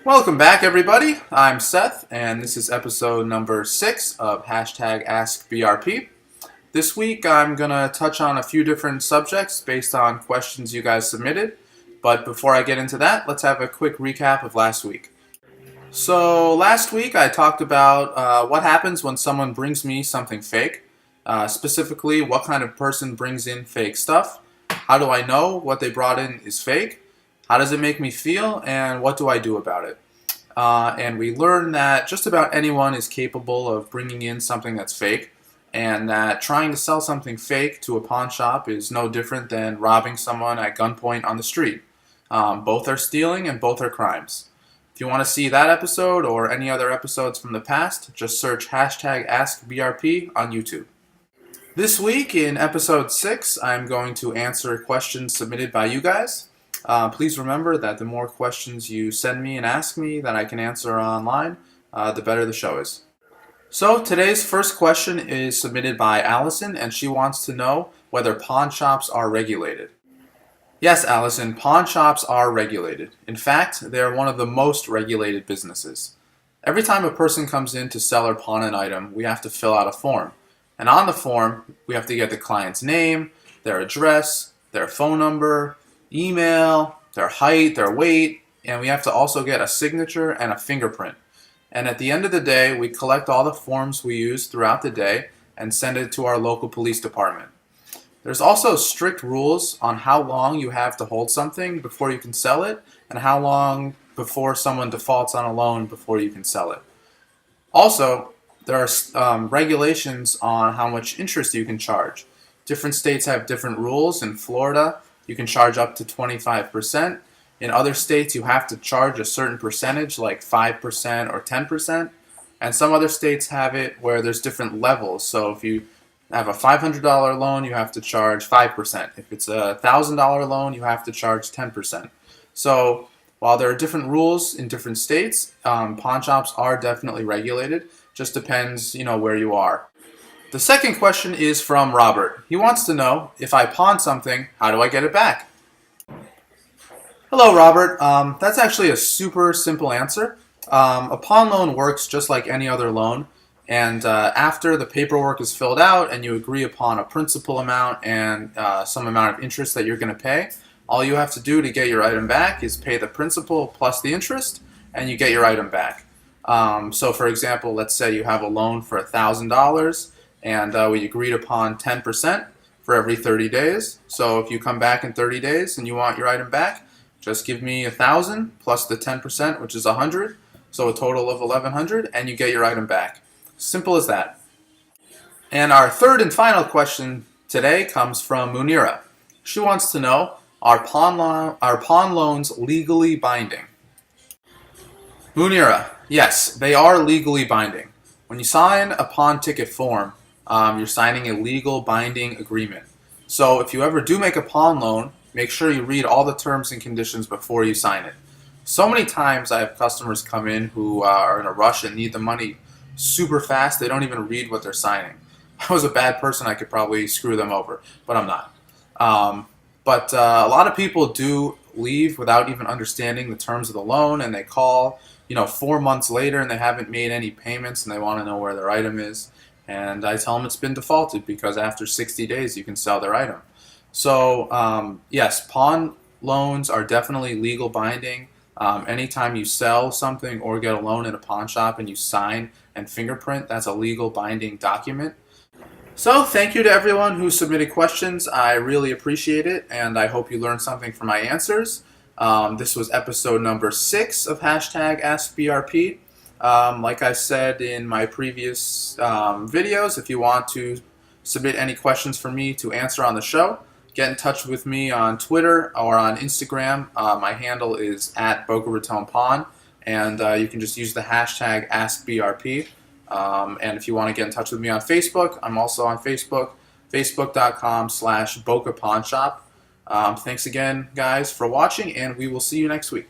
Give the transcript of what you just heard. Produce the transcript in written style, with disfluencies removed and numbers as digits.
Welcome back, everybody. I'm Seth, and this is episode number 6 of #AskBRP. This week, I'm going to touch on a few different subjects based on questions you guys submitted. But before I get into that, let's have a quick recap of last week. So last week, I talked about what happens when someone brings me something fake. Specifically, what kind of person brings in fake stuff. How do I know what they brought in is fake? How does it make me feel, and what do I do about it? And we learned that just about anyone is capable of bringing in something that's fake, and that trying to sell something fake to a pawn shop is no different than robbing someone at gunpoint on the street. Both are stealing and both are crimes. If you want to see that episode or any other episodes from the past, just search #AskBRP on YouTube. This week in episode 6, I'm going to answer questions submitted by you guys. Please remember that the more questions you send me and ask me that I can answer online, the better the show is. So today's first question is submitted by Allison, and she wants to know whether pawn shops are regulated. Yes, Allison, pawn shops are regulated. In fact, they are one of the most regulated businesses. Every time a person comes in to sell or pawn an item, we have to fill out a form. And on the form, we have to get the client's name, their address, their phone number, email, their height, their weight, and we have to also get a signature and a fingerprint. And at the end of the day, we collect all the forms we use throughout the day and send it to our local police department. There's also strict rules on how long you have to hold something before you can sell it, and how long before someone defaults on a loan before you can sell it. Also, there are regulations on how much interest you can charge. Different states have different rules. In Florida, you can charge up to 25%. In other states, you have to charge a certain percentage, like 5% or 10%. And some other states have it where there's different levels. So if you have a $500 loan, you have to charge 5%. If it's a $1,000 loan, you have to charge 10%. So while there are different rules in different states, pawn shops are definitely regulated. Just depends, where you are. The second question is from Robert. He wants to know, if I pawn something, how do I get it back? Hello, Robert. That's actually a super simple answer. A pawn loan works just like any other loan, and after the paperwork is filled out and you agree upon a principal amount and some amount of interest that you're going to pay, all you have to do to get your item back is pay the principal plus the interest, and you get your item back. So for example, let's say you have a loan for $1,000, and we agreed upon 10% for every 30 days. So if you come back in 30 days and you want your item back, just give me $1,000 plus the 10%, which is $100, so a total of $1,100, and you get your item back. Simple as that. And our third and final question today comes from Munira. She wants to know, are pawn loans legally binding? Munira, yes, they are legally binding. When you sign a pawn ticket form, you're signing a legal binding agreement. So if you ever do make a pawn loan, make sure you read all the terms and conditions before you sign it. So many times I have customers come in who are in a rush and need the money super fast. They don't even read what they're signing. If I was a bad person, I could probably screw them over, but I'm not. But a lot of people do leave without even understanding the terms of the loan, and they call 4 months later and they haven't made any payments and they want to know where their item is. And I tell them it's been defaulted because after 60 days you can sell their item. So yes, pawn loans are definitely legal binding. Anytime you sell something or get a loan in a pawn shop and you sign and fingerprint, that's a legal binding document. So thank you to everyone who submitted questions. I really appreciate it, and I hope you learned something from my answers. This was episode number 6 of #AskBRP. Like I said in my previous videos, if you want to submit any questions for me to answer on the show, get in touch with me on Twitter or on Instagram. My handle is @BocaRatonPawn, and you can just use the hashtag #AskBRP. And if you want to get in touch with me on Facebook, I'm also on Facebook, facebook.com/BocaPawnShop. Thanks again, guys, for watching, and we will see you next week.